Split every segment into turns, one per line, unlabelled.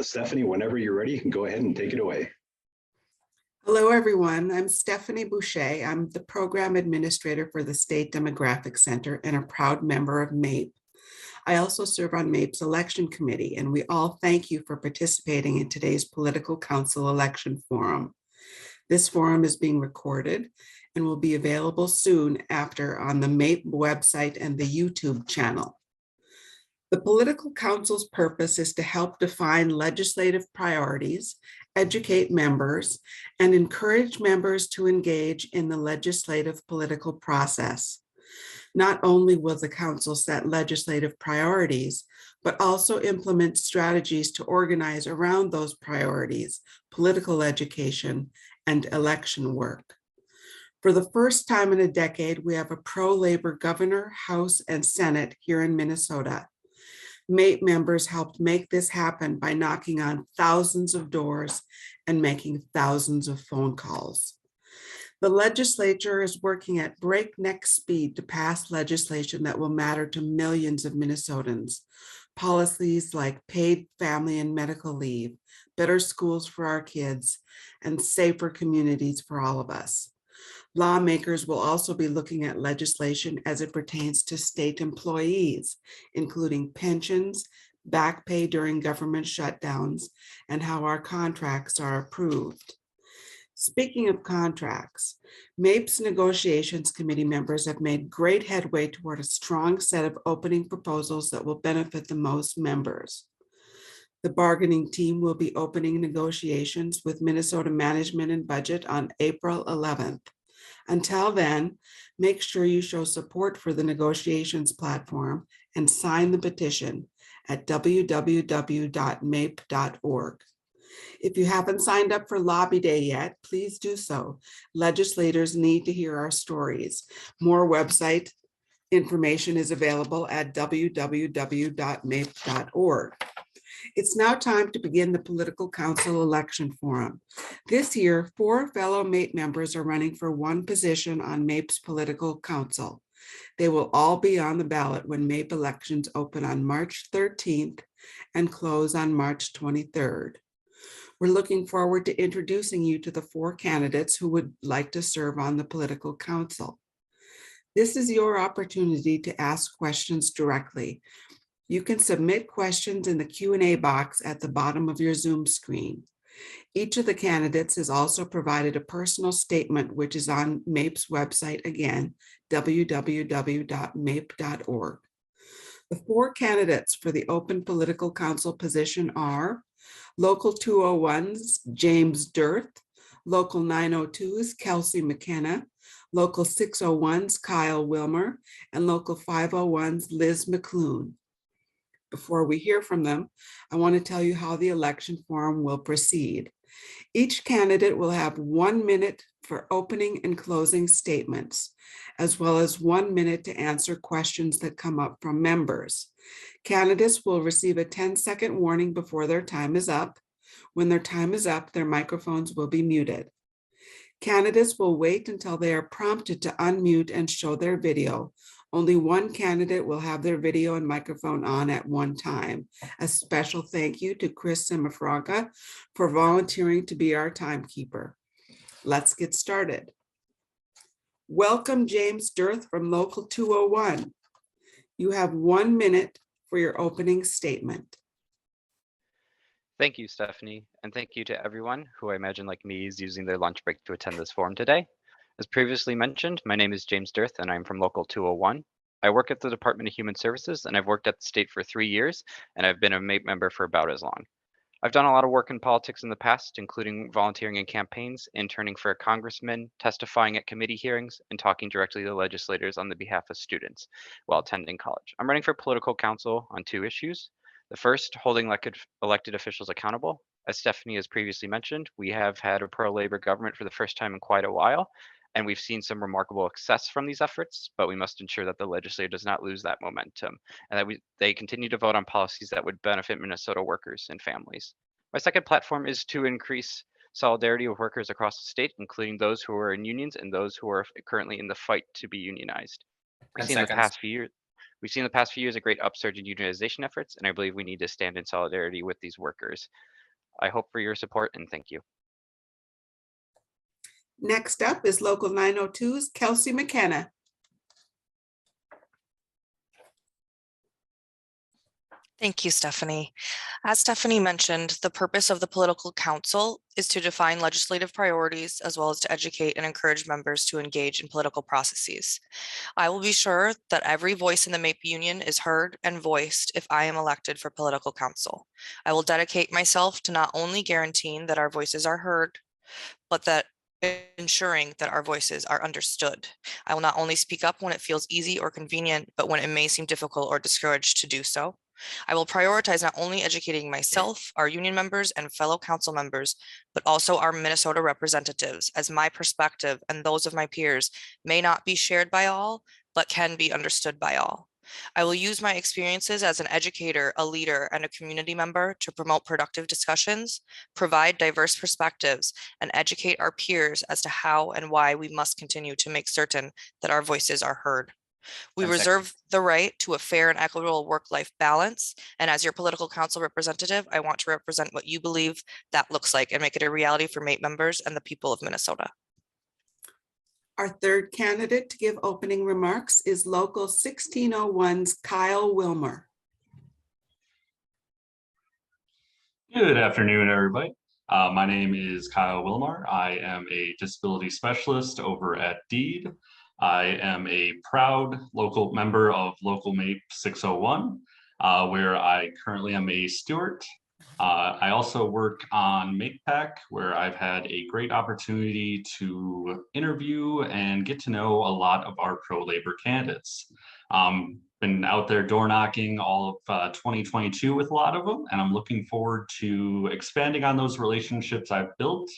Stephanie, whenever you're ready, you can go ahead and take it away.
Hello, everyone. I'm Stephanie Boucher. I'm the Program Administrator for the State Demographic Center and a proud member of MAPE. I also serve on MAPE's election committee, and we all thank you for participating in today's Political Council election forum. This forum is being recorded and will be available soon after on the MAPE website and the YouTube channel. The Political Council's purpose is to help define legislative priorities, educate members, and encourage members to engage in the legislative political process. Not only will the council set legislative priorities, but also implement strategies to organize around those priorities, political education, and election work. For the first time in a decade, we have a pro-labor governor, House, and Senate here in Minnesota. MAPE members helped make this happen by knocking on thousands of doors and making thousands of phone calls. The legislature is working at breakneck speed to pass legislation that will matter to millions of Minnesotans. Policies like paid family and medical leave, better schools for our kids, and safer communities for all of us. Lawmakers will also be looking at legislation as it pertains to state employees, including pensions, back pay during government shutdowns, and how our contracts are approved. Speaking of contracts, MAPE's negotiations committee members have made great headway toward a strong set of opening proposals that will benefit the most members. The bargaining team will be opening negotiations with Minnesota Management and Budget on April 11th. Until then, make sure you show support for the negotiations platform and sign the petition at www.mape.org. If you haven't signed up for Lobby Day yet, please do so. Legislators need to hear our stories. More website information is available at www.mape.org. It's now time to begin the Political Council election forum. This year, 4 fellow MAPE members are running for one position on MAPE's Political Council. They will all be on the ballot when MAPE elections open on March 13th and close on March 23rd. We're looking forward to introducing you to the 4 candidates who would like to serve on the Political Council. This is your opportunity to ask questions directly. You can submit questions in the Q&A box at the bottom of your Zoom screen. Each of the candidates has also provided a personal statement, which is on MAPE's website again, www.mape.org. The 4 candidates for the open political council position are Local 201's James Dirth, Local 902's Kelsey McKenna, Local 601's Kyle Wilmer, and Local 501's Liz McClune. Before we hear from them, I want to tell you how the election forum will proceed. Each candidate will have 1 minute for opening and closing statements, as well as 1 minute to answer questions that come up from members. Candidates will receive a 10-second warning before their time is up. When their time is up, their microphones will be muted. Candidates will wait until they are prompted to unmute and show their video. Only one candidate will have their video and microphone on at one time. A special thank you to Chris Semifraga for volunteering to be our timekeeper. Let's get started. Welcome, James Dirth from Local 201. You have 1 minute for your opening statement.
Thank you, Stephanie, and thank you to everyone who I imagine, like me, is using their lunch break to attend this forum today. As previously mentioned, my name is James Dirth, and I'm from Local 201. I work at the Department of Human Services, and I've worked at the state for 3 years, and I've been a MAPE member for about as long. I've done a lot of work in politics in the past, including volunteering in campaigns, interning for a congressman, testifying at committee hearings, and talking directly to legislators on the behalf of students while attending college. I'm running for political council on 2 issues. The first, holding elected officials accountable. As Stephanie has previously mentioned, we have had a pro-labor government for the first time in quite a while, and we've seen some remarkable success from these efforts, but we must ensure that the legislature does not lose that momentum and that they continue to vote on policies that would benefit Minnesota workers and families. My second platform is to increase solidarity with workers across the state, including those who are in unions and those who are currently in the fight to be unionized. We've
10
seen in the
seconds.
past few years, We've seen the past few years a great upsurge in unionization efforts, and I believe we need to stand in solidarity with these workers. I hope for your support and thank you.
Next up is Local 902's Kelsey McKenna.
Thank you, Stephanie. As Stephanie mentioned, the purpose of the Political Council is to define legislative priorities as well as to educate and encourage members to engage in political processes. I will be sure that every voice in the MAPE Union is heard and voiced if I am elected for Political Council. I will dedicate myself to not only guaranteeing that our voices are heard, but that ensuring that our voices are understood. I will not only speak up when it feels easy or convenient, but when it may seem difficult or discouraged to do so. I will prioritize not only educating myself, our union members, and fellow council members, but also our Minnesota representatives, as my perspective and those of my peers may not be shared by all, but can be understood by all. I will use my experiences as an educator, a leader, and a community member to promote productive discussions, provide diverse perspectives, and educate our peers as to how and why we must continue to make certain that our voices are heard. We reserve the right to a fair and equitable work-life balance. And as your political council representative, I want to represent what you believe that looks like and make it a reality for MAPE members and the people of Minnesota.
Our third candidate to give opening remarks is Local 1601's Kyle Wilmer.
Good afternoon, everybody. My name is Kyle Wilmar. I am a disability specialist over at DEED. I am a proud local member of Local MAPE 601, where I currently am a steward. I also work on MAPE, where I've had a great opportunity to interview and get to know a lot of our pro-labor candidates. Been out there door knocking all of 2022 with a lot of them, and I'm looking forward to expanding on those relationships I've built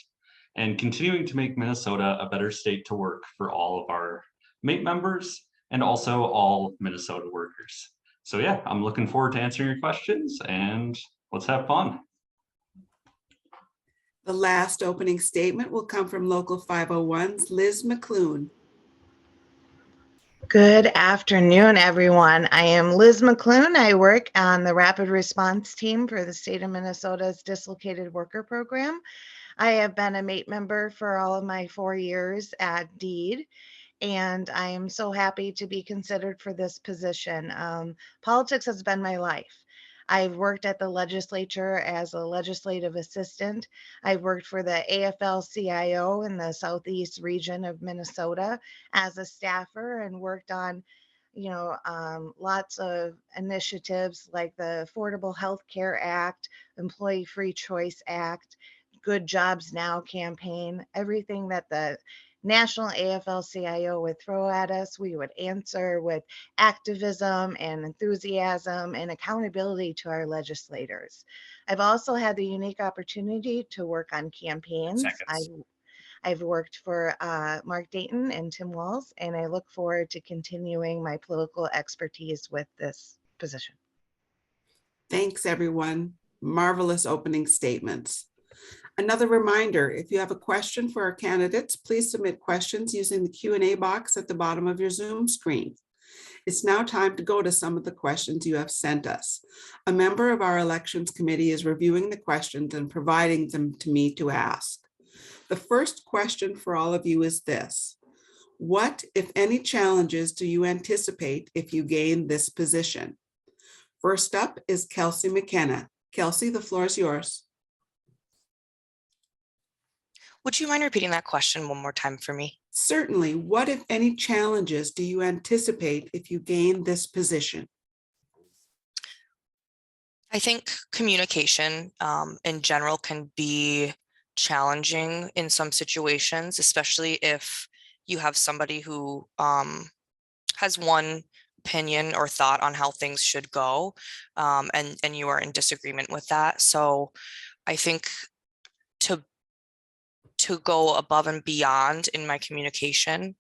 and continuing to make Minnesota a better state to work for all of our MAPE members and also all Minnesota workers. So yeah, I'm looking forward to answering your questions, and let's have fun.
The last opening statement will come from Local 501's Liz McClune.
Good afternoon, everyone. I am Liz McClune. I work on the Rapid Response Team for the state of Minnesota's Dislocated Worker Program. I have been a MAPE member for all of my 4 years at DEED, and I am so happy to be considered for this position. Politics has been my life. I've worked at the legislature as a legislative assistant. I've worked for the AFL-CIO in the Southeast region of Minnesota as a staffer and worked on, lots of initiatives like the Affordable Health Care Act, Employee Free Choice Act, Good Jobs Now campaign, everything that the National AFL-CIO would throw at us, we would answer with activism and enthusiasm and accountability to our legislators. I've also had the unique opportunity to work on campaigns. I've worked for Mark Dayton and Tim Walz, and I look forward to continuing my political expertise with this position.
Thanks, everyone. Marvelous opening statements. Another reminder, if you have a question for our candidates, please submit questions using the Q&A box at the bottom of your Zoom screen. It's now time to go to some of the questions you have sent us. A member of our elections committee is reviewing the questions and providing them to me to ask. The first question for all of you is this: what, if any, challenges do you anticipate if you gain this position? First up is Kelsey McKenna. Kelsey, the floor is yours.
Would you mind repeating that question one more time for me?
Certainly. What, if any, challenges do you anticipate if you gain this position?
I think communication in general can be challenging in some situations, especially if you have somebody who has one opinion or thought on how things should go, and you are in disagreement with that. So I think to go above and beyond in my communication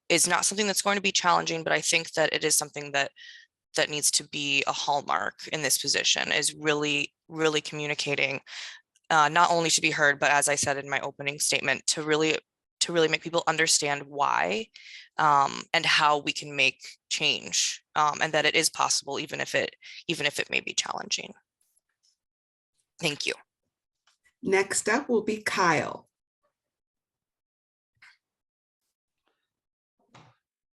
is not something that's going to be challenging, but I think that it is something that needs to be a hallmark in this position, is really communicating, not only to be heard, but as I said in my opening statement, to really to really make people understand why and how we can make change, and that it is possible, even if it may be challenging. Thank you.
Next up will be Kyle.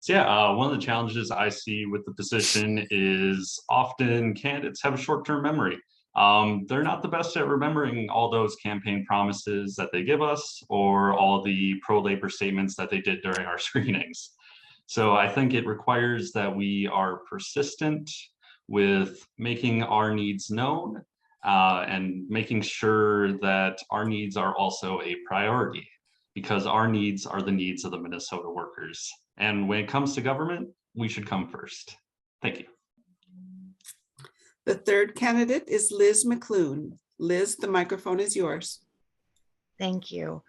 So yeah, one of the challenges I see with the position is often candidates have a short-term memory. They're not the best at remembering all those campaign promises that they give us or all the pro-labor statements that they did during our screenings. So I think it requires that we are persistent with making our needs known and making sure that our needs are also a priority, because our needs are the needs of the Minnesota workers. And when it comes to government, we should come first. Thank you.
The third candidate is Liz McClune. Liz, the microphone is yours.
Thank you.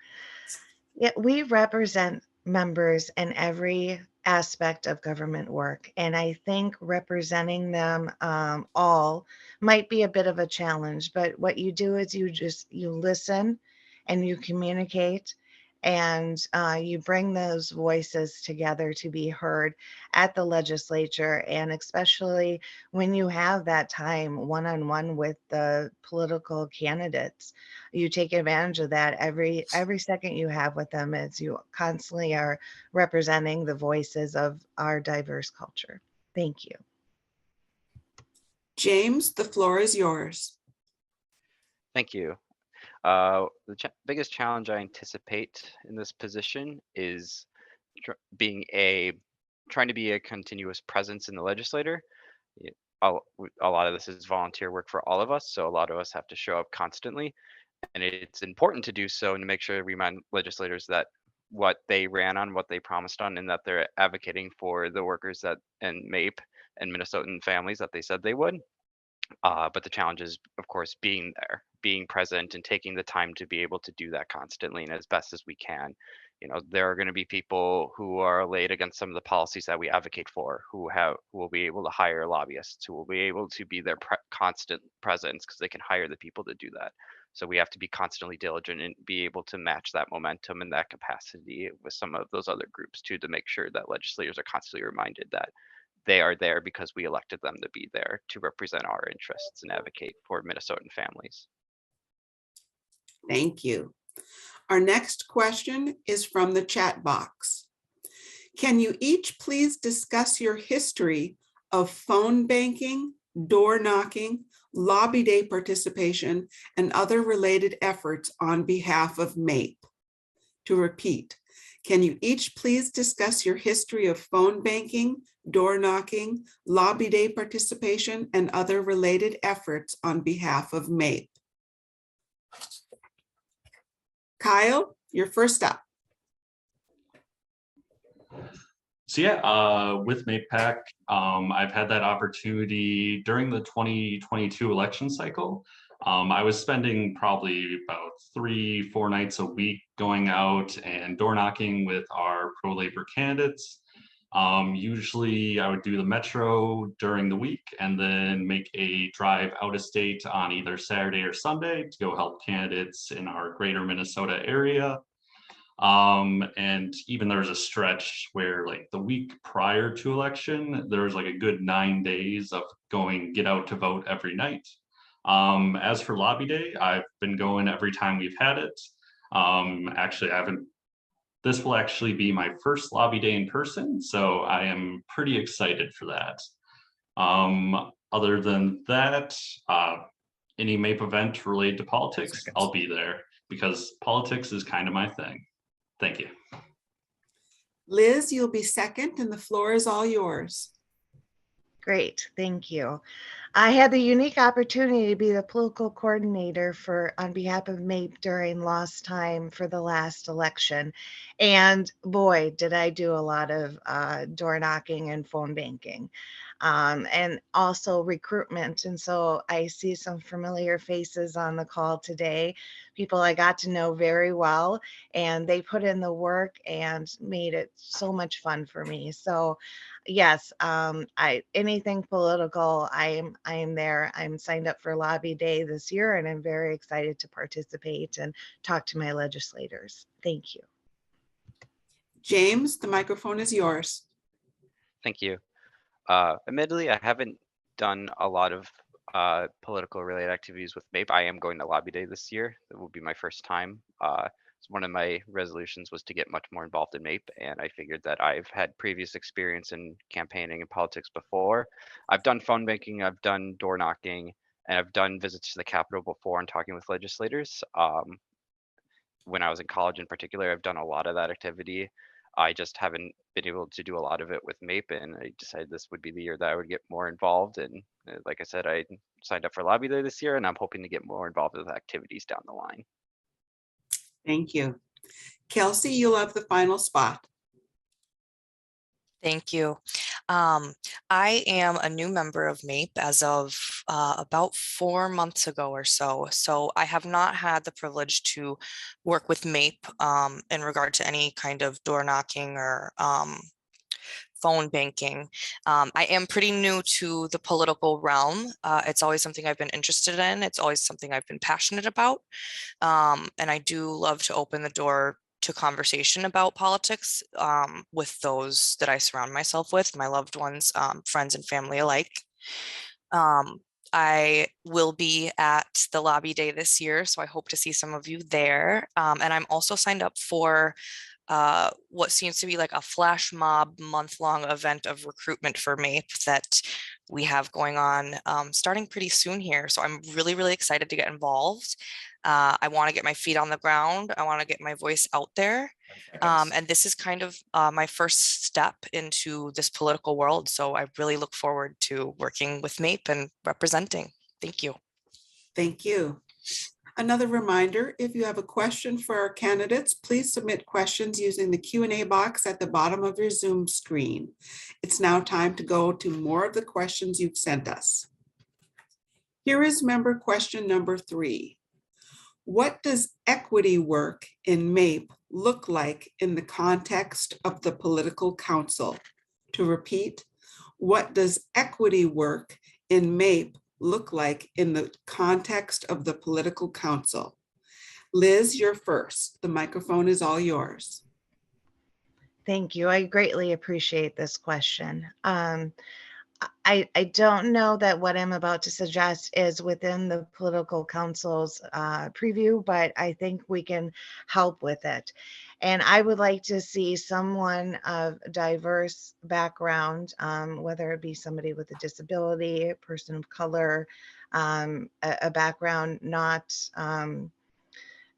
Yeah, we represent members in every aspect of government work, and I think representing them all might be a bit of a challenge, but what you do is you listen and you communicate, and you bring those voices together to be heard at the legislature, and especially when you have that time one-on-one with the political candidates, you take advantage of that every second you have with them, as you constantly are representing the voices of our diverse culture. Thank you.
James, the floor is yours.
Thank you. Biggest challenge I anticipate in this position is trying to be a continuous presence in the legislature. A lot of this is volunteer work for all of us, so a lot of us have to show up constantly, and it's important to do so and to make sure we remind legislators that what they ran on, what they promised on, and that they're advocating for the workers that and MAPE and Minnesotan families that they said they would. But the challenge is, of course, being there, being present, and taking the time to be able to do that constantly and as best as we can. There are going to be people who are laid against some of the policies that we advocate for, who will be able to hire lobbyists, who will be able to be their constant presence because they can hire the people to do that. So we have to be constantly diligent and be able to match that momentum and that capacity with some of those other groups too, to make sure that legislators are constantly reminded that they are there because we elected them to be there to represent our interests and advocate for Minnesotan families.
Thank you. Our next question is from the chat box. Can you each please discuss your history of phone banking, door knocking, lobby day participation, and other related efforts on behalf of MAPE? To repeat, can you each please discuss your history of phone banking, door knocking, lobby day participation, and other related efforts on behalf of MAPE? Kyle, you're first up.
So yeah, with MAPE, I've had that opportunity during the 2022 election cycle. I was spending probably about 3-4 nights a week going out and door knocking with our pro-labor candidates. Usually I would do the metro during the week and then make a drive out of state on either Saturday or Sunday to go help candidates in our greater Minnesota area. And even there's a stretch where like the week prior to election, there was like a good 9 days of going get out to vote every night. As for lobby day, I've been going every time we've had it. Actually, this will actually be my first lobby day in person, so I am pretty excited for that. Other than that, any MAPE event related to politics, I'll be there because politics is kind of my thing. Thank you.
Liz, you'll be second and the floor is all yours.
Great, thank you. I had the unique opportunity to be the political coordinator on behalf of MAPE during lost time for the last election. And boy, did I do a lot of door knocking and phone banking. And also recruitment. And so I see some familiar faces on the call today, people I got to know very well, and they put in the work and made it so much fun for me. So yes, anything political, I am there. I'm signed up for lobby day this year, and I'm very excited to participate and talk to my legislators. Thank you.
James, the microphone is yours.
Thank you. Admittedly, I haven't done a lot of political related activities with MAPE. I am going to Lobby Day this year. That will be my first time. One of my resolutions was to get much more involved in MAPE, and I figured that I've had previous experience in campaigning and politics before. I've done phone banking, I've done door knocking, and I've done visits to the Capitol before and talking with legislators. When I was in college in particular, I've done a lot of that activity. I just haven't been able to do a lot of it with MAPE, and I decided this would be the year that I would get more involved. And like I said, I signed up for Lobby Day this year, and I'm hoping to get more involved with activities down the line.
Thank you. Kelsey, you'll have the final spot.
Thank you. I am a new member of MAPE as of about 4 months ago or so. So I have not had the privilege to work with MAPE in regard to any kind of door knocking or phone banking. I am pretty new to the political realm. It's always something I've been interested in. It's always something I've been passionate about. And I do love to open the door to conversation about politics with those that I surround myself with, my loved ones, friends and family alike. I will be at the Lobby Day this year, so I hope to see some of you there. And I'm also signed up for what seems to be like a flash mob month-long event of recruitment for MAPE that we have going on starting pretty soon here. So I'm really, really excited to get involved. I want to get my feet on the ground. I want to get my voice out there. And this is kind of my first step into this political world. So I really look forward to working with MAPE and representing. Thank you.
Thank you. Another reminder, if you have a question for our candidates, please submit questions using the Q&A box at the bottom of your Zoom screen. It's now time to go to more of the questions you've sent us. Here is member question number 3. What does equity work in MAPE look like in the context of the political council? To repeat, what does equity work in MAPE look like in the context of the political council? Liz, you're first. The microphone is all yours.
Thank you. I greatly appreciate this question. I don't know that what I'm about to suggest is within the political council's preview, but I think we can help with it. And I would like to see someone of diverse background, whether it be somebody with a disability, a person of color, a background, not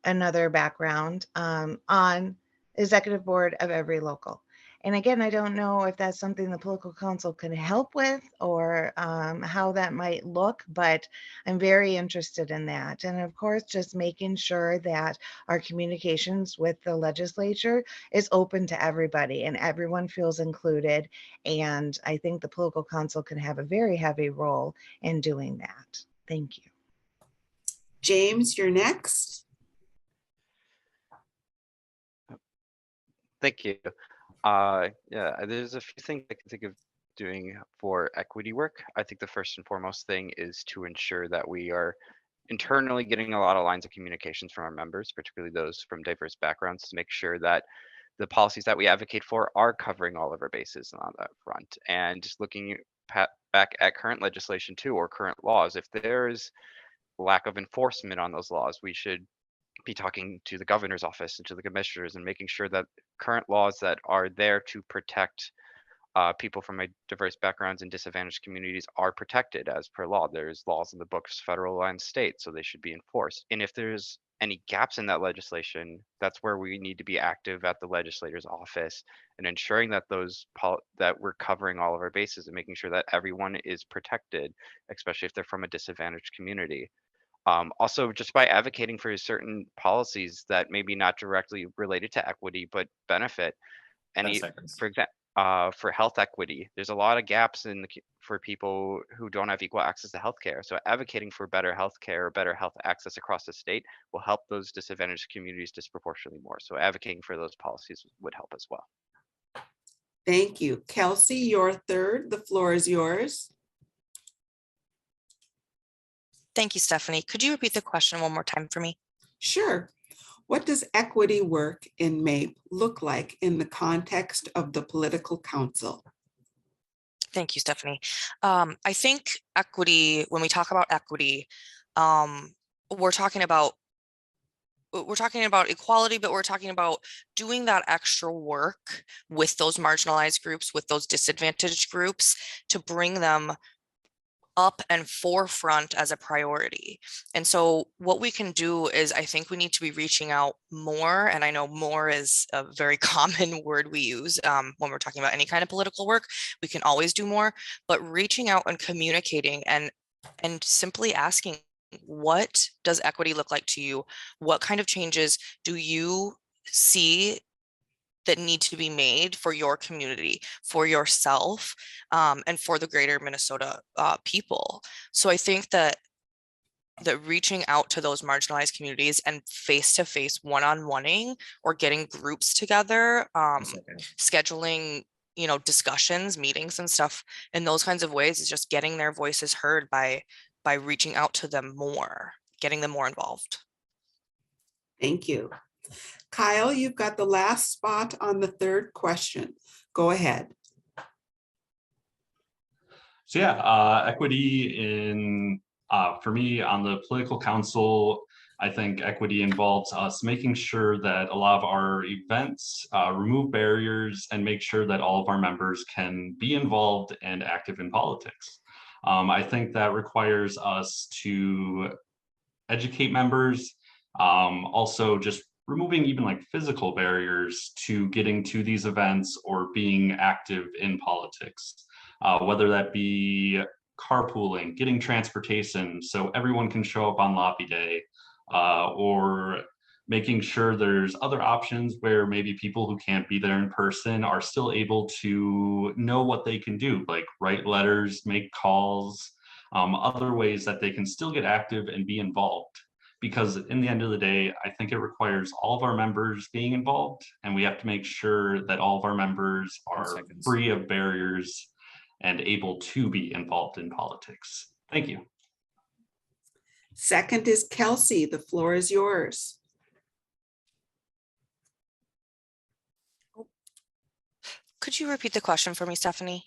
another background, on executive board of every local. And again, I don't know if that's something the political council can help with or how that might look, but I'm very interested in that. And of course, just making sure that our communications with the legislature is open to everybody and everyone feels included. And I think the political council can have a very heavy role in doing that. Thank you.
James, you're next.
Thank you. Yeah, there's a few things I can think of doing for equity work. I think the first and foremost thing is to ensure that we are internally getting a lot of lines of communications from our members, particularly those from diverse backgrounds, to make sure that the policies that we advocate for are covering all of our bases on that front. And just looking back at current legislation too, or current laws, if there is lack of enforcement on those laws, we should be talking to the governor's office and to the commissioners and making sure that current laws that are there to protect people from diverse backgrounds and disadvantaged communities are protected as per law. There's laws in the books, federal and state, so they should be enforced. And if there's any gaps in that legislation, that's where we need to be active at the legislator's office and ensuring that that we're covering all of our bases and making sure that everyone is protected, especially if they're from a disadvantaged community. Also, just by advocating for certain policies that may be not directly related to equity, but benefit for example, for health equity, there's a lot of gaps for people who don't have equal access to healthcare. So advocating for better healthcare or better health access across the state will help those disadvantaged communities disproportionately more. So advocating for those policies would help as well.
Thank you. Kelsey, you're third. The floor is yours.
Thank you, Stephanie. Could you repeat the question one more time for me?
Sure. What does equity work in MAPE look like in the context of the political council?
Thank you, Stephanie. I think equity, when we talk about equity, we're talking about equality, but we're talking about doing that extra work with those marginalized groups, with those disadvantaged groups, to bring them up and forefront as a priority. And so what we can do is, I think we need to be reaching out more. And I know more is a very common word we use when we're talking about any kind of political work. We can always do more, but reaching out and communicating and simply asking, what does equity look like to you? What kind of changes do you see that need to be made for your community, for yourself, and for the greater Minnesota people? So I think that reaching out to those marginalized communities and face-to-face one-on-oneing, or getting groups together, scheduling, discussions, meetings and stuff in those kinds of ways, is just getting their voices heard by reaching out to them more, getting them more involved.
Thank you. Kyle, you've got the last spot on the third question. Go ahead.
So yeah, equity in, for me on the political council, I think equity involves us making sure that a lot of our events remove barriers and make sure that all of our members can be involved and active in politics. I think that requires us to educate members, also just removing even like physical barriers to getting to these events or being active in politics, whether that be carpooling, getting transportation so everyone can show up on lobby day, or making sure there's other options where maybe people who can't be there in person are still able to know what they can do, like write letters, make calls, other ways that they can still get active and be involved. Because in the end of the day, I think it requires all of our members being involved, and we have to make sure that all of our members are free of barriers and able to be involved in politics. Thank you.
Second is Kelsey. The floor is yours.
Could you repeat the question for me, Stephanie?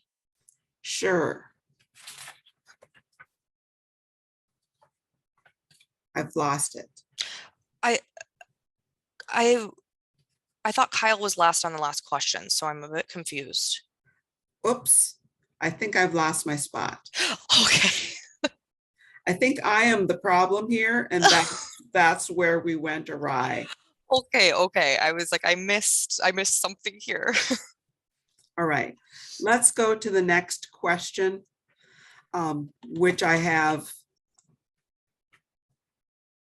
Sure. I've lost it.
I thought Kyle was last on the last question, so I'm a bit confused.
Oops, I think I've lost my spot.
Okay.
I think I am the problem here, and that's where we went awry.
Okay. I was like, I missed something here.
All right, let's go to the next question, which I have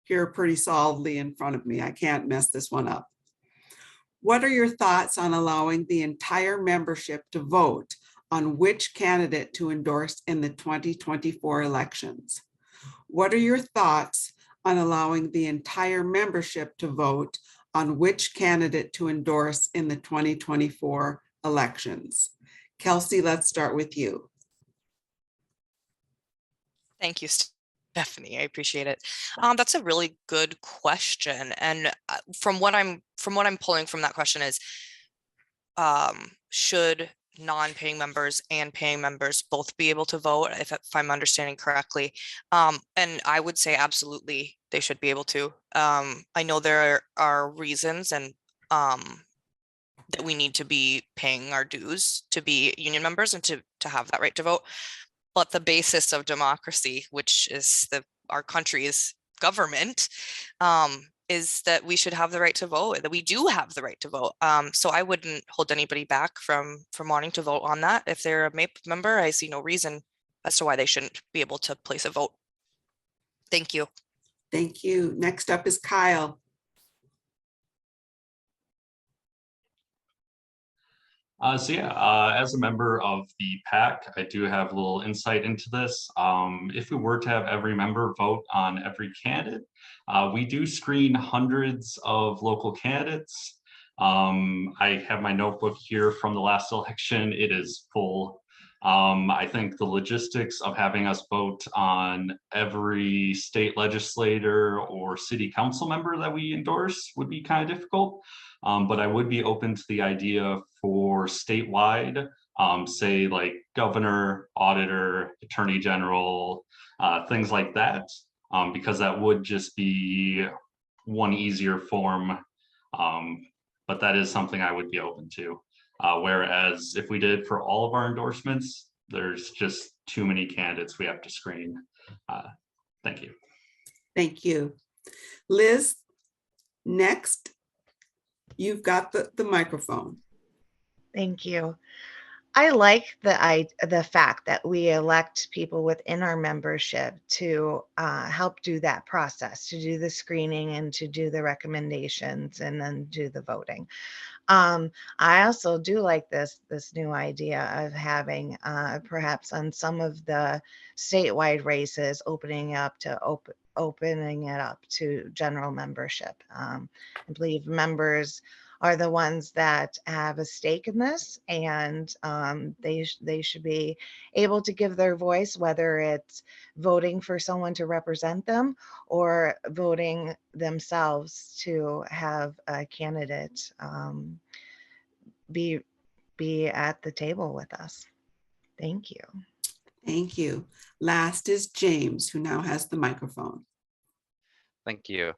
here pretty solidly in front of me. I can't mess this one up. What are your thoughts on allowing the entire membership to vote on which candidate to endorse in the 2024 elections? What are your thoughts on allowing the entire membership to vote on which candidate to endorse in the 2024 elections? Kelsey, let's start with you.
Thank you, Stephanie. I appreciate it. That's a really good question, and from what I'm pulling from that question is, should non-paying members and paying members both be able to vote, if I'm understanding correctly? And I would say absolutely they should be able to. I know there are reasons and that we need to be paying our dues to be union members and to have that right to vote. But the basis of democracy, which is our country's government, is that we should have the right to vote, that we do have the right to vote. So I wouldn't hold anybody back from wanting to vote on that. If they're a MAPE member, I see no reason as to why they shouldn't be able to place a vote. Thank you.
Thank you. Next up is Kyle.
So yeah, as a member of the PAC, I do have a little insight into this. If we were to have every member vote on every candidate, we do screen hundreds of local candidates. I have my notebook here from the last election. It is full. I think the logistics of having us vote on every state legislator or city council member that we endorse would be kind of difficult. But I would be open to the idea for statewide, say like governor, auditor, attorney general, things like that, because that would just be one easier form. But that is something I would be open to. Whereas if we did for all of our endorsements, there's just too many candidates we have to screen. Thank you.
Thank you. Liz, next, you've got the microphone.
Thank you. I like the fact that we elect people within our membership to help do that process, to do the screening and to do the recommendations and then do the voting. I also do like this new idea of having perhaps on some of the statewide races opening it up to general membership. I believe members are the ones that have a stake in this, and they should be able to give their voice, whether it's voting for someone to represent them or voting themselves to have a candidate be at the table with us. Thank you.
Thank you. Last is James, who now has the microphone.
Thank you.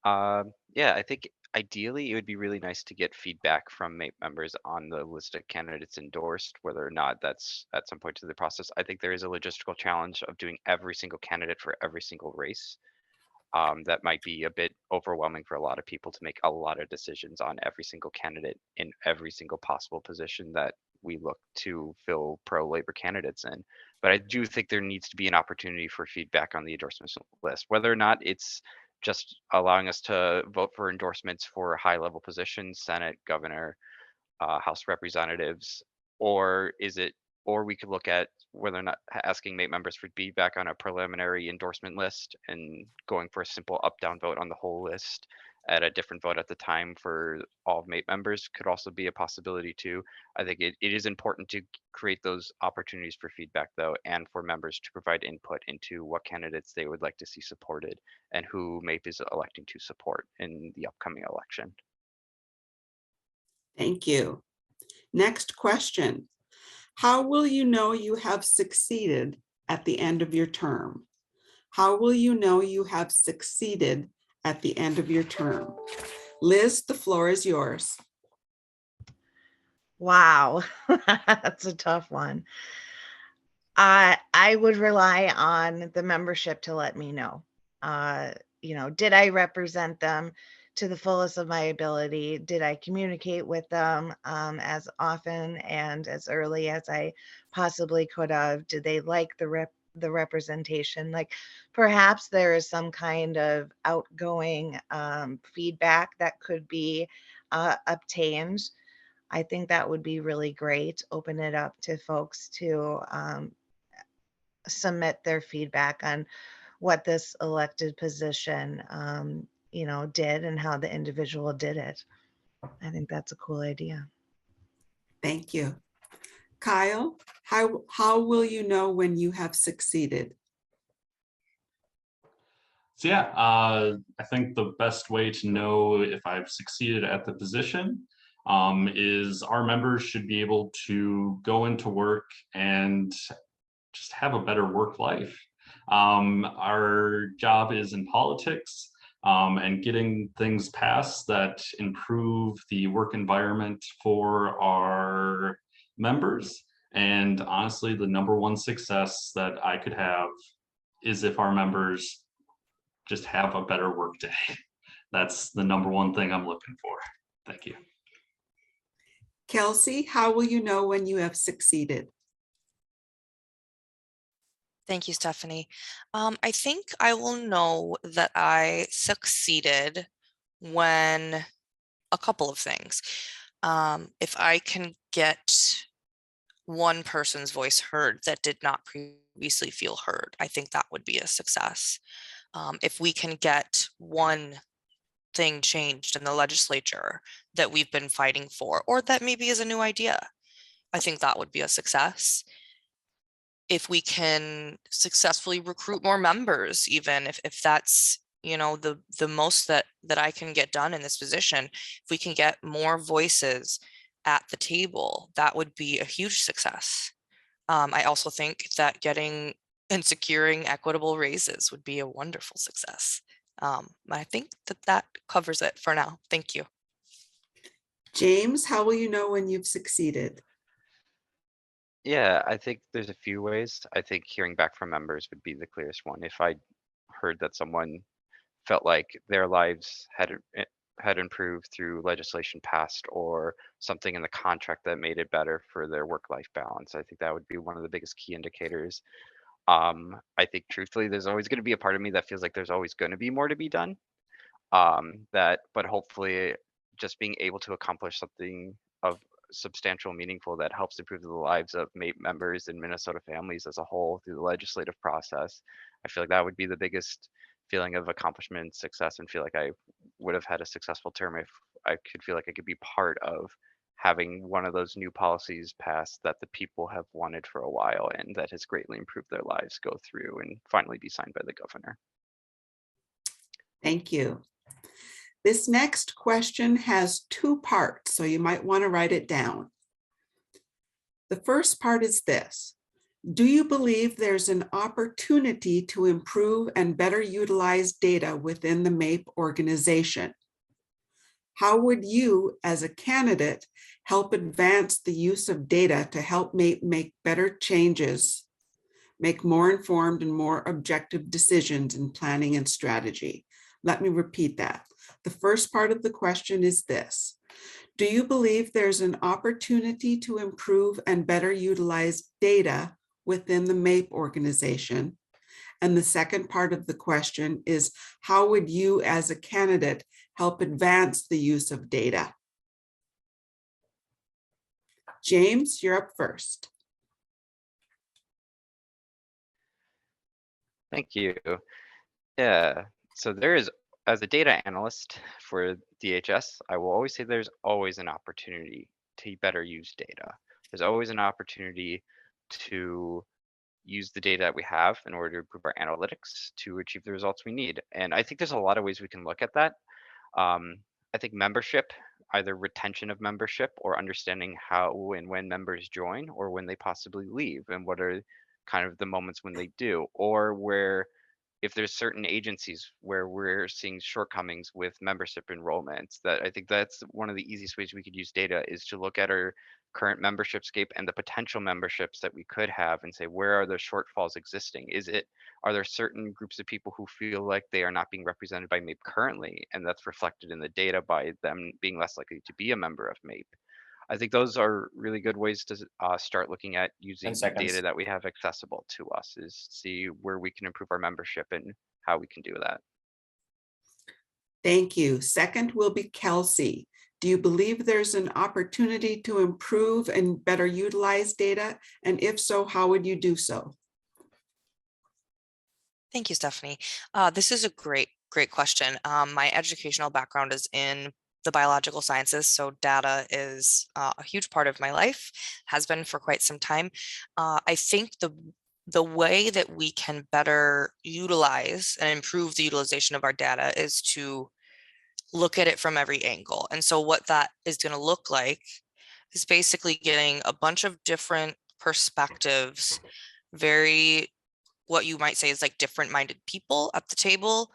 Yeah, I think ideally it would be really nice to get feedback from MAPE members on the list of candidates endorsed, whether or not that's at some point to the process. I think there is a logistical challenge of doing every single candidate for every single race. That might be a bit overwhelming for a lot of people to make a lot of decisions on every single candidate in every single possible position that we look to fill pro-labor candidates in. But I do think there needs to be an opportunity for feedback on the endorsements list, whether or not it's just allowing us to vote for endorsements for high-level positions, Senate, governor, House representatives, or we could look at whether or not asking MAPE members for feedback on a preliminary endorsement list and going for a simple up-down vote on the whole list at a different vote at the time for all MAPE members could also be a possibility too. I think it is important to create those opportunities for feedback though, and for members to provide input into what candidates they would like to see supported and who MAPE is electing to support in the upcoming election.
Thank you. Next question. How will you know you have succeeded at the end of your term? How will you know you have succeeded at the end of your term? Liz, the floor is yours.
Wow, that's a tough one. I would rely on the membership to let me know. Did I represent them to the fullest of my ability? Did I communicate with them as often and as early as I possibly could have? Did they like the representation? Like perhaps there is some kind of outgoing feedback that could be obtained. I think that would be really great. Open it up to folks to submit their feedback on what this elected position, did and how the individual did it. I think that's a cool idea.
Thank you. Kyle, how will you know when you have succeeded?
So yeah, I think the best way to know if I've succeeded at the position is our members should be able to go into work and just have a better work life. Our job is in politics and getting things passed that improve the work environment for our members. And honestly, the number one success that I could have is if our members just have a better work day. That's the number one thing I'm looking for. Thank you.
Kelsey, how will you know when you have succeeded?
Thank you, Stephanie. I think I will know that I succeeded when a couple of things. If I can get one person's voice heard that did not previously feel heard, I think that would be a success. If we can get one thing changed in the legislature that we've been fighting for, or that maybe is a new idea, I think that would be a success. if we can successfully recruit more members, even if that's, you know, the most that I can get done in this position, if we can get more voices at the table, that would be a huge success. I also think that getting and securing equitable raises would be a wonderful success. I think that covers it for now. Thank you.
James, how will you know when you've succeeded?
Yeah, I think there's a few ways. I think hearing back from members would be the clearest one. If I heard that someone felt like their lives had improved through legislation passed or something in the contract that made it better for their work-life balance, I think that would be one of the biggest key indicators. I think truthfully, there's always going to be a part of me that feels like there's always going to be more to be done. But hopefully just being able to accomplish something of substantial meaningful that helps improve the lives of MAPE members and Minnesota families as a whole through the legislative process. I feel like that would be the biggest feeling of accomplishment and success, and feel like I would have had a successful term if I could feel like I could be part of having one of those new policies passed that the people have wanted for a while and that has greatly improved their lives go through and finally be signed by the governor.
Thank you. This next question has two parts, so you might want to write it down. The first part is this: do you believe there's an opportunity to improve and better utilize data within the MAPE organization? How would you, as a candidate, help advance the use of data to help MAPE make better changes, make more informed and more objective decisions in planning and strategy? Let me repeat that. The first part of the question is this: do you believe there's an opportunity to improve and better utilize data within the MAPE organization? And the second part of the question is, how would you as a candidate help advance the use of data? James, you're up first.
Thank you. Yeah, so there is, as a data analyst for DHS, I will always say there's always an opportunity to better use data. There's always an opportunity to use the data that we have in order to improve our analytics to achieve the results we need. And I think there's a lot of ways we can look at that. I think membership, either retention of membership or understanding how and when members join or when they possibly leave and what are kind of the moments when they do, or where if there's certain agencies where we're seeing shortcomings with membership enrollments, that I think that's one of the easiest ways we could use data is to look at our current membership scape and the potential memberships that we could have and say, where are the shortfalls existing? Are there certain groups of people who feel like they are not being represented by MAPE currently? And that's reflected in the data by them being less likely to be a member of MAPE. I think those are really good ways to start looking at using the data that we have accessible to us, is see where we can improve our membership and how we can do that.
Thank you. Second will be Kelsey. Do you believe there's an opportunity to improve and better utilize data? And if so, how would you do so?
Thank you, Stephanie. This is a great question. My educational background is in the biological sciences, so data is a huge part of my life, has been for quite some time. I think the way that we can better utilize and improve the utilization of our data is to look at it from every angle. And so what that is going to look like is basically getting a bunch of different perspectives, what you might say is like different minded people at the table,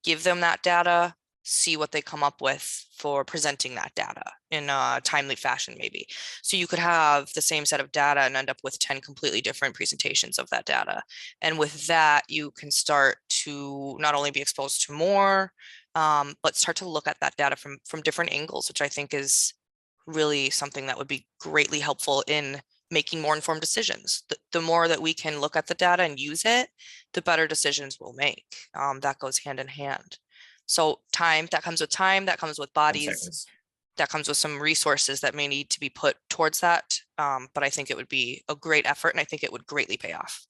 give them that data, see what they come up with for presenting that data in a timely fashion, maybe. So you could have the same set of data and end up with 10 completely different presentations of that data. And with that, you can start to not only be exposed to more, but start to look at that data from different angles, which I think is really something that would be greatly helpful in making more informed decisions. The more that we can look at the data and use it, the better decisions we'll make. That goes hand in hand. So that comes with bodies, that comes with some resources that may need to be put towards that. But I think it would be a great effort, and I think it would greatly pay off.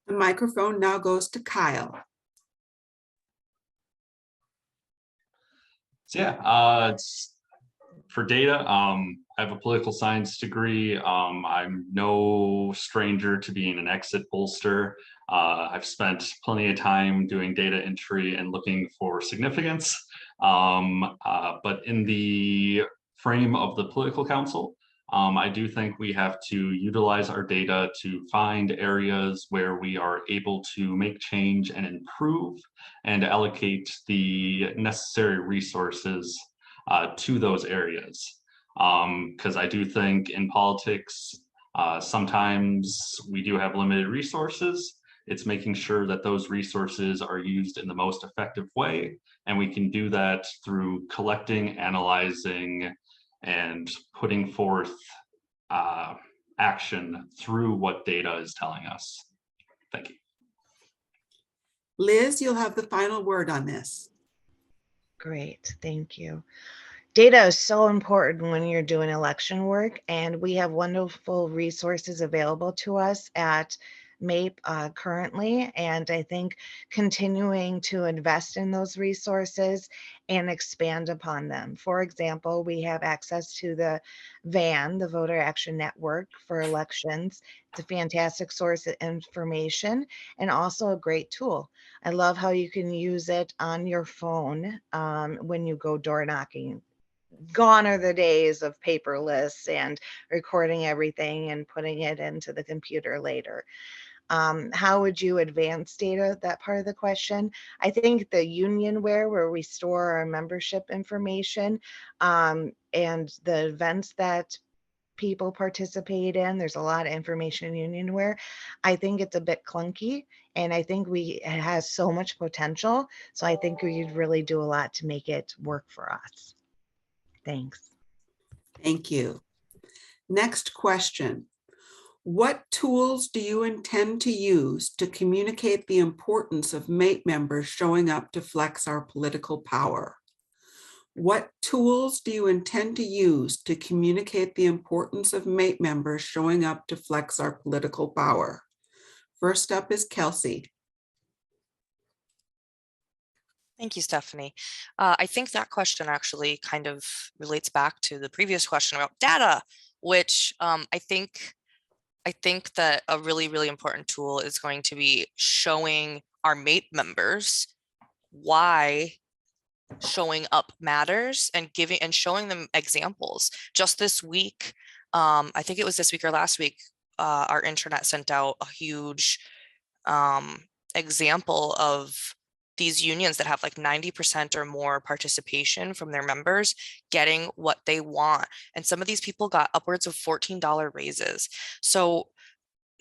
The microphone now goes to Kyle.
So yeah, for data, I have a political science degree. I'm no stranger to being an exit pollster. I've spent plenty of time doing data entry and looking for significance. But in the frame of the political council, I do think we have to utilize our data to find areas where we are able to make change and improve and allocate the necessary resources to those areas. Because I do think in politics, sometimes we do have limited resources. It's making sure that those resources are used in the most effective way. And we can do that through collecting, analyzing, and putting forth action through what data is telling us. Thank you.
Liz, you'll have the final word on this.
Great, thank you. Data is so important when you're doing election work, and we have wonderful resources available to us at MAPE currently, and I think continuing to invest in those resources and expand upon them. For example, we have access to the VAN, the Voter Action Network for elections. It's a fantastic source of information and also a great tool. I love how you can use it on your phone when you go door knocking. Gone are the days of paperless and recording everything and putting it into the computer later. How would you advance data? That part of the question. I think the Unionware, where we store our membership information, and the events that people participate in, there's a lot of information in Unionware. I think it's a bit clunky, and I think it has so much potential. So I think we'd really do a lot to make it work for us. Thanks.
Thank you. Next question. What tools do you intend to use to communicate the importance of MAPE members showing up to flex our political power? What tools do you intend to use to communicate the importance of MAPE members showing up to flex our political power? First up is Kelsey.
Thank you, Stephanie. I think that question actually kind of relates back to the previous question about data, which I think that a really, really important tool is going to be showing our MAPE members why showing up matters and showing them examples. Just this week, I think it was this week or last week, our intranet sent out a huge example of these unions that have like 90% or more participation from their members getting what they want. And some of these people got upwards of $14 raises. So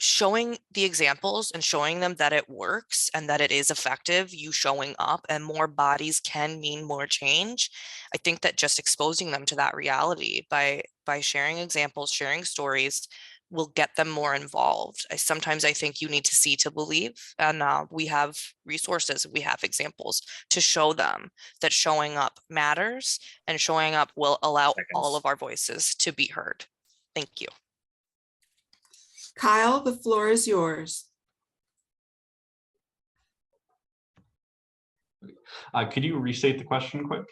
showing the examples and showing them that it works and that it is effective, you showing up and more bodies can mean more change. I think that just exposing them to that reality by sharing examples, sharing stories, will get them more involved. Sometimes I think you need to see to believe, and we have resources, we have examples to show them that showing up matters, and showing up will allow all of our voices to be heard. Thank you.
Kyle, the floor is yours.
Could you restate the question quick?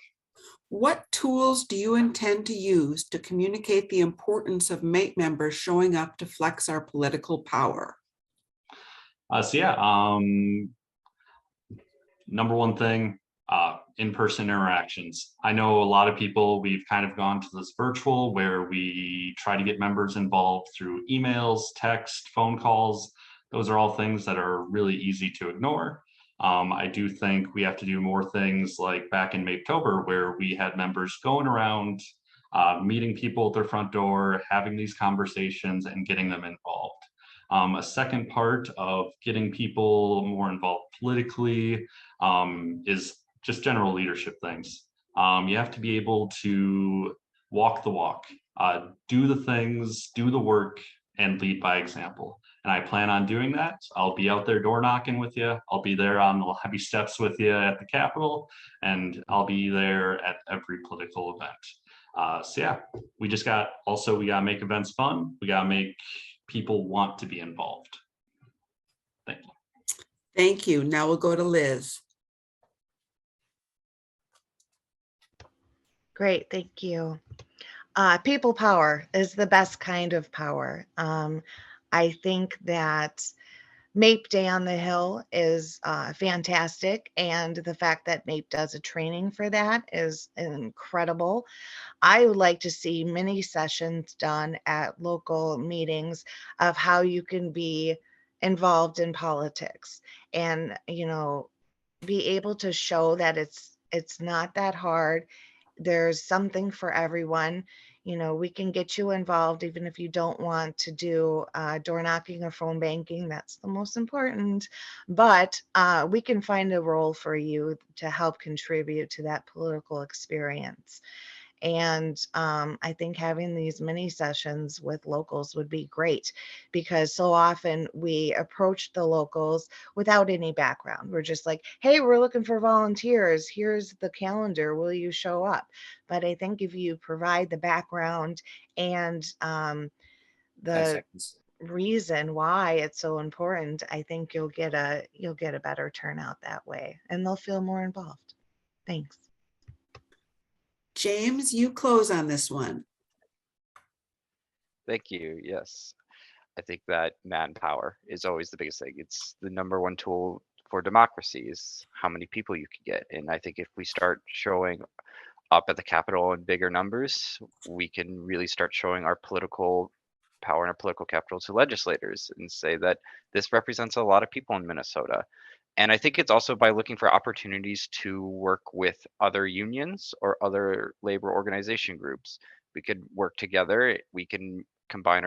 What tools do you intend to use to communicate the importance of MAPE members showing up to flex our political power?
Number one thing, in-person interactions. I know a lot of people, we've kind of gone to this virtual where we try to get members involved through emails, text, phone calls. Those are all things that are really easy to ignore. I do think we have to do more things like back in MAPEtober, where we had members going around, meeting people at their front door, having these conversations and getting them involved. A second part of getting people more involved politically is just general leadership things. You have to be able to walk the walk, do the things, do the work, and lead by example. And I plan on doing that. I'll be out there door knocking with you. I'll be there on the heavy steps with you at the Capitol, and I'll be there at every political event. So yeah, we gotta make events fun. We gotta make people want to be involved. Thank you.
Thank you. Now we'll go to Liz.
Great, thank you. People power is the best kind of power. I think that MAPE Day on the Hill is fantastic, and the fact that MAPE does a training for that is incredible. I would like to see mini sessions done at local meetings of how you can be involved in politics and, be able to show that it's not that hard. There's something for everyone. We can get you involved even if you don't want to do door knocking or phone banking. That's the most important. But we can find a role for you to help contribute to that political experience. And I think having these mini sessions with locals would be great, because so often we approach the locals without any background. We're just like, hey, we're looking for volunteers. Here's the calendar. Will you show up? But I think if you provide the background and the reason why it's so important, I think you'll get a better turnout that way, and they'll feel more involved. Thanks.
James, you close on this one.
Thank you. Yes. I think that manpower is always the biggest thing. It's the number one tool for democracy is how many people you can get. And I think if we start showing up at the Capitol in bigger numbers, we can really start showing our political power and our political capital to legislators and say that this represents a lot of people in Minnesota. And I think it's also by looking for opportunities to work with other unions or other labor organization groups. We could work together. We can combine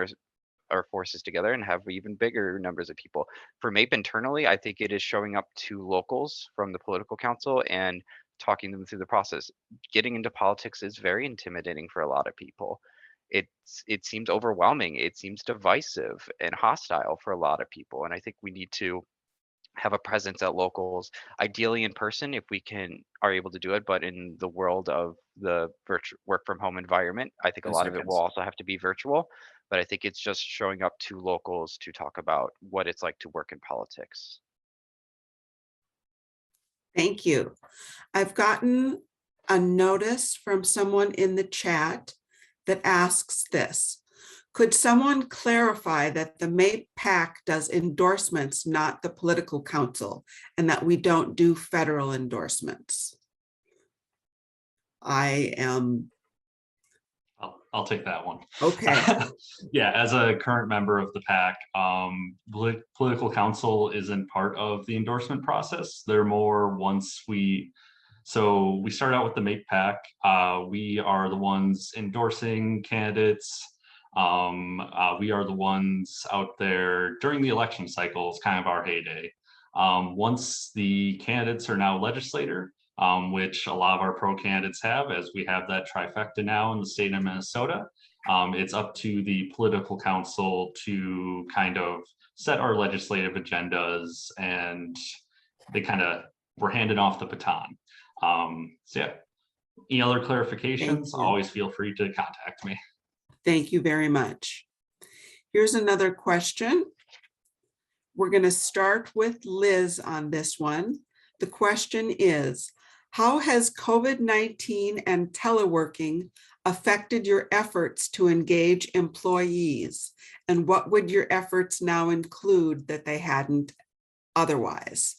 our forces together and have even bigger numbers of people. For MAPE internally, I think it is showing up to locals from the political council and talking them through the process. Getting into politics is very intimidating for a lot of people. It seems overwhelming. It seems divisive and hostile for a lot of people. And I think we need to have a presence at locals, ideally in person if we are able to do it. But in the world of the virtual work from home environment, I think a lot of it will also have to be virtual. But I think it's just showing up to locals to talk about what it's like to work in politics.
Thank you. I've gotten a notice from someone in the chat that asks this. Could someone clarify that the MAPE PAC does endorsements, not the political council, and that we don't do federal endorsements?
I'll take that one.
Okay.
Yeah, as a current member of the PAC, political council isn't part of the endorsement process. They're more so we start out with the MAPE PAC. We are the ones endorsing candidates. We are the ones out there during the election cycle. It's kind of our heyday. Once the candidates are now legislator, which a lot of our pro candidates have, as we have that trifecta now in the state of Minnesota, it's up to the political council to kind of set our legislative agendas, and we're handing off the baton. So yeah, any other clarifications, always feel free to contact me.
Thank you very much. Here's another question. We're going to start with Liz on this one. The question is, how has COVID-19 and teleworking affected your efforts to engage employees? And what would your efforts now include that they hadn't otherwise?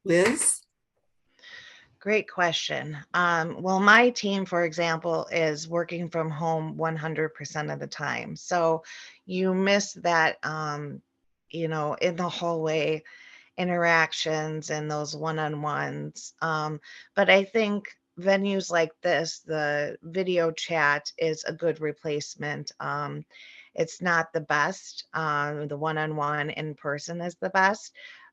Liz?
Great question. Well, my team, for example, is working from home 100% of the time. So you miss that, in the hallway interactions and those one-on-ones. But I think venues like this, the video chat is a good replacement. It's not the best. The one-on-one in person is the best.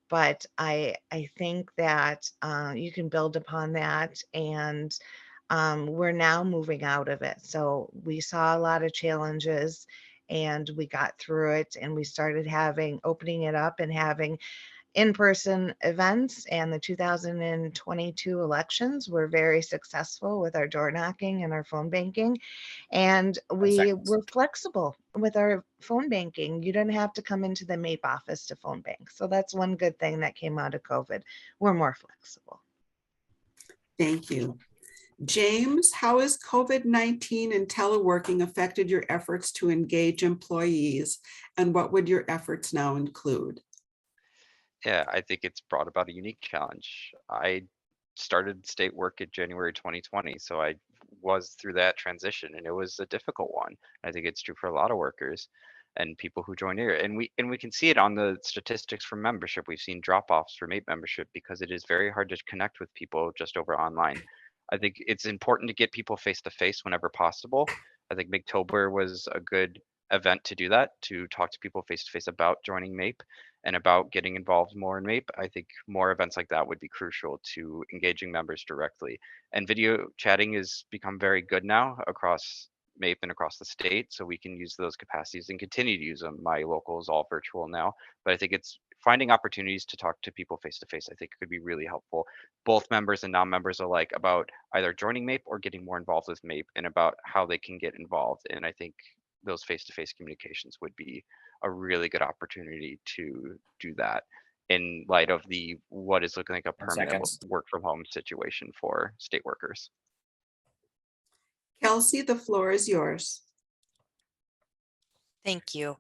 But I think that you can build upon that, and we're now moving out of it. So we saw a lot of challenges, and we got through it, and we started opening it up and having in-person events. And the 2022 elections were very successful with our door knocking and our phone banking. And we were flexible with our phone banking. You didn't have to come into the MAPE office to phone bank. So that's one good thing that came out of COVID. We're more flexible.
Thank you. James, how has COVID-19 and teleworking affected your efforts to engage employees? And what would your efforts now include?
Yeah, I think it's brought about a unique challenge. I started state work in January 2020, so I was through that transition, and it was a difficult one. I think it's true for a lot of workers and people who join here. And we can see it on the statistics from membership. We've seen drop-offs for MAPE membership because it is very hard to connect with people just over online. I think it's important to get people face to face whenever possible. I think Mactober was a good event to do that, to talk to people face to face about joining MAPE and about getting involved more in MAPE. I think more events like that would be crucial to engaging members directly. And video chatting has become very good now across MAPE and across the state, so we can use those capacities and continue to use them. My local is all virtual now, but I think it's finding opportunities to talk to people face to face. I think could be really helpful, both members and non-members alike, about either joining MAPE or getting more involved with MAPE and about how they can get involved. And I think those face-to-face communications would be a really good opportunity to do that in light of the what is looking like a
10
permanent
seconds.
work from home situation for state workers.
Kelsey, the floor is yours.
Thank you.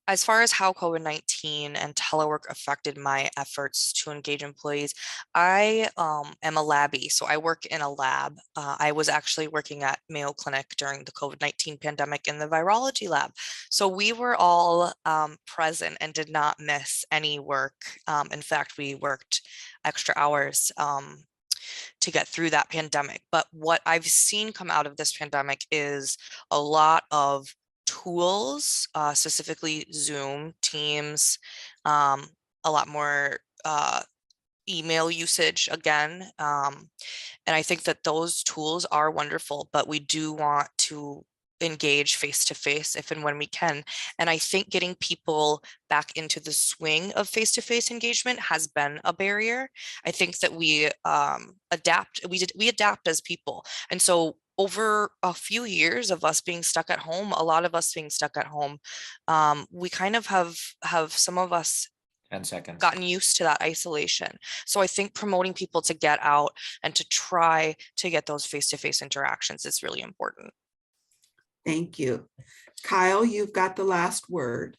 As far as how COVID-19 and telework affected my efforts to engage employees, I am a labbie, so I work in a lab. I was actually working at Mayo Clinic during the COVID-19 pandemic in the virology lab. So we were all present and did not miss any work. In fact, we worked extra hours to get through that pandemic. But what I've seen come out of this pandemic is a lot of tools, specifically Zoom, Teams, a lot more email usage again. And I think that those tools are wonderful, but we do want to engage face to face if and when we can. And I think getting people back into the swing of face to face engagement has been a barrier. I think that we adapt, we adapt as people. And so over a few years of us being stuck at home, a lot of us being stuck at home, we kind of have some of us
10 seconds.
gotten used to that isolation. So I think promoting people to get out and to try to get those face-to-face interactions is really important.
Thank you. Kyle, you've got the last word.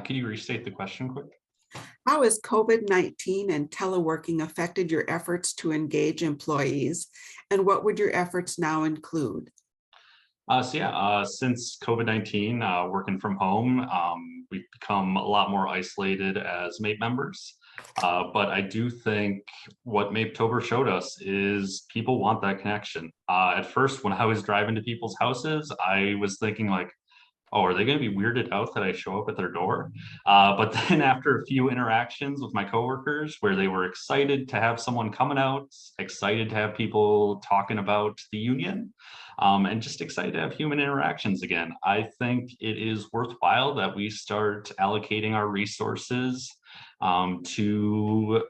Can you restate the question quick?
How has COVID-19 and teleworking affected your efforts to engage employees? And what would your efforts now include?
Since COVID-19, working from home, we've become a lot more isolated as MAPE members. But I do think what MAPEtober showed us is people want that connection. At first, when I was driving to people's houses, I was thinking like, oh, are they going to be weirded out that I show up at their door? But then after a few interactions with my coworkers where they were excited to have someone coming out, excited to have people talking about the union, and just excited to have human interactions again, I think it is worthwhile that we start allocating our resources to,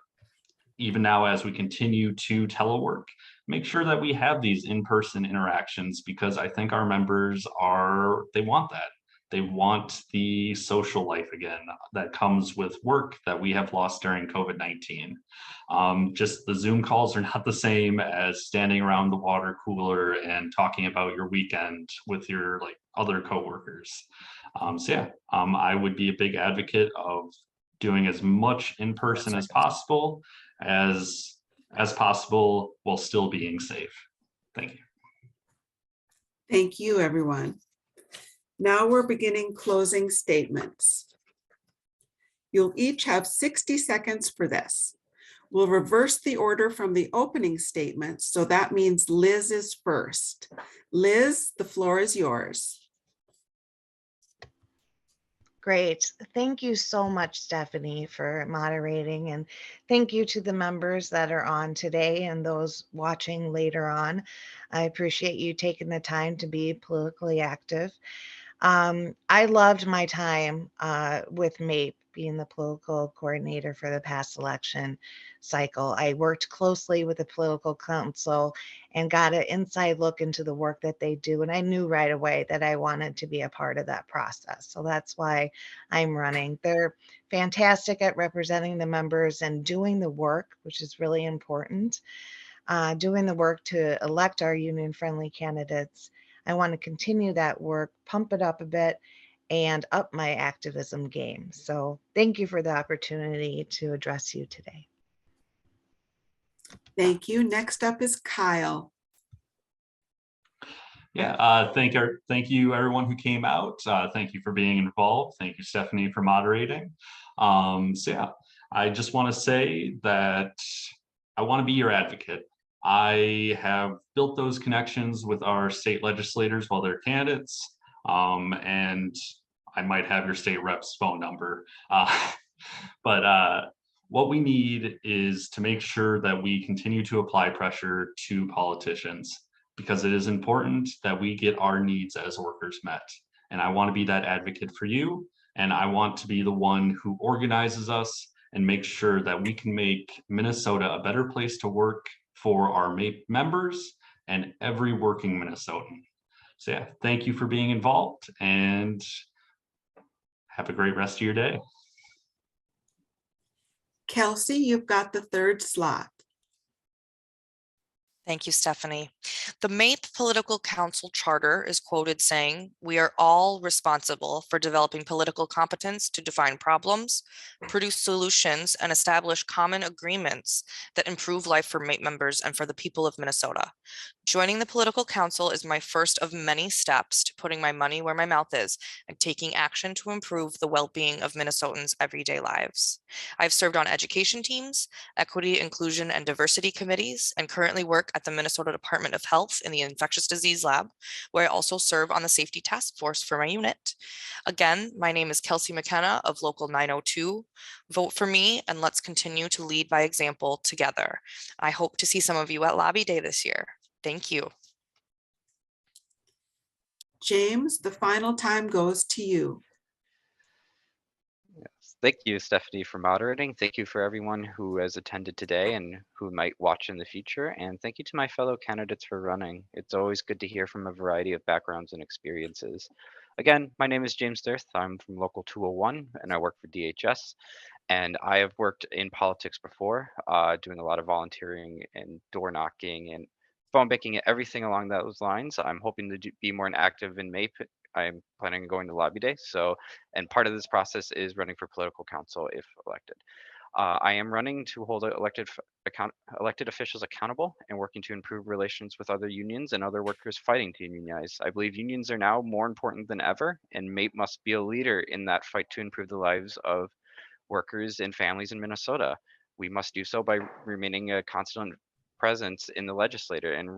even now as we continue to telework, make sure that we have these in-person interactions, because I think our members they want that. They want the social life again that comes with work that we have lost during COVID-19. Just the Zoom calls are not the same as standing around the water cooler and talking about your weekend with your other coworkers. I would be a big advocate of doing as much in person as possible while still being safe. Thank you.
Thank you, everyone. Now we're beginning closing statements. You'll each have 60 seconds for this. We'll reverse the order from the opening statement, so that means Liz is first. Liz, the floor is yours.
Great. Thank you so much, Stephanie, for moderating, and thank you to the members that are on today and those watching later on. I appreciate you taking the time to be politically active. I loved my time with MAPE. being the political coordinator for the past election cycle. I worked closely with the political council and got an inside look into the work that they do. And I knew right away that I wanted to be a part of that process. So that's why I'm running. They're fantastic at representing the members and doing the work, which is really important. Doing the work to elect our union-friendly candidates. I want to continue that work, pump it up a bit, and up my activism game. So thank you for the opportunity to address you today.
Thank you. Next up is Kyle.
Yeah, thank you everyone who came out. Thank you for being involved. Thank you, Stephanie, for moderating. So yeah, I just want to say that I want to be your advocate. I have built those connections with our state legislators while they're candidates, and I might have your state rep's phone number. But what we need is to make sure that we continue to apply pressure to politicians, because it is important that we get our needs as workers met. And I want to be that advocate for you. And I want to be the one who organizes us and makes sure that we can make Minnesota a better place to work for our MAPE members and every working Minnesotan. So yeah, thank you for being involved and have a great rest of your day.
Kelsey, you've got the third slot.
Thank you, Stephanie. The MAPE Political Council Charter is quoted saying, "We are all responsible for developing political competence to define problems, produce solutions, and establish common agreements that improve life for MAPE members and for the people of Minnesota. Joining the political council is my first of many steps to putting my money where my mouth is and taking action to improve the well-being of Minnesotans' everyday lives. I've served on education teams, equity, inclusion, and diversity committees, and currently work at the Minnesota Department of Health in the Infectious Disease Lab, where I also serve on the Safety Task Force for my unit. Again, my name is Kelsey McKenna of Local 902. Vote for me, and let's continue to lead by example together. I hope to see some of you at Lobby Day this year. Thank you.
James, the final time goes to you.
Yes. Thank you, Stephanie, for moderating. Thank you for everyone who has attended today and who might watch in the future. And thank you to my fellow candidates for running. It's always good to hear from a variety of backgrounds and experiences. Again, my name is James Dirth. I'm from Local 201 and I work for DHS. And I have worked in politics before, doing a lot of volunteering and door knocking and phone banking and everything along those lines. I'm hoping to be more active in MAPE. I'm planning on going to Lobby Day. And part of this process is running for political council if elected. I am running to hold elected officials accountable and working to improve relations with other unions and other workers fighting to unionize. I believe unions are now more important than ever, and MAPE must be a leader in that fight to improve the lives of workers and families in Minnesota. We must do so by remaining a constant presence in the legislature and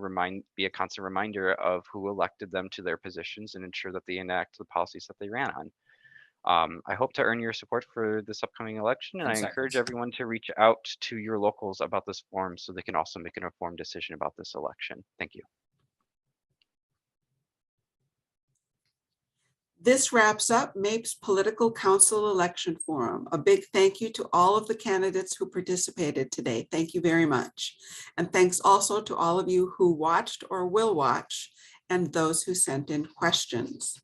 be a constant reminder of who elected them to their positions and ensure that they enact the policies that they ran on. I hope to earn your support for this upcoming election, and I encourage everyone to reach out to your locals about this form so they can also make an informed decision about this election. Thank you.
This wraps up MAPE's Political Council Election Forum. A big thank you to all of the candidates who participated today. Thank you very much. And thanks also to all of you who watched or will watch and those who sent in questions.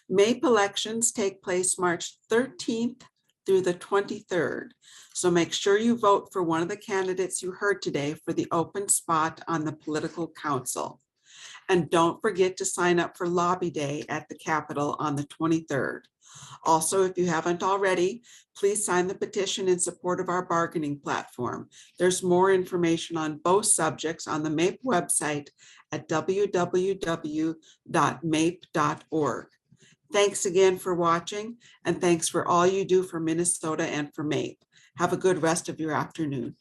MAPE elections take place March 13th through the 23rd. So make sure you vote for one of the candidates you heard today for the open spot on the political council. And don't forget to sign up for Lobby Day at the Capitol on the 23rd. Also, if you haven't already, please sign the petition in support of our bargaining platform. There's more information on both subjects on the MAPE website at www.mape.org. Thanks again for watching, and thanks for all you do for Minnesota and for MAPE. Have a good rest of your afternoon.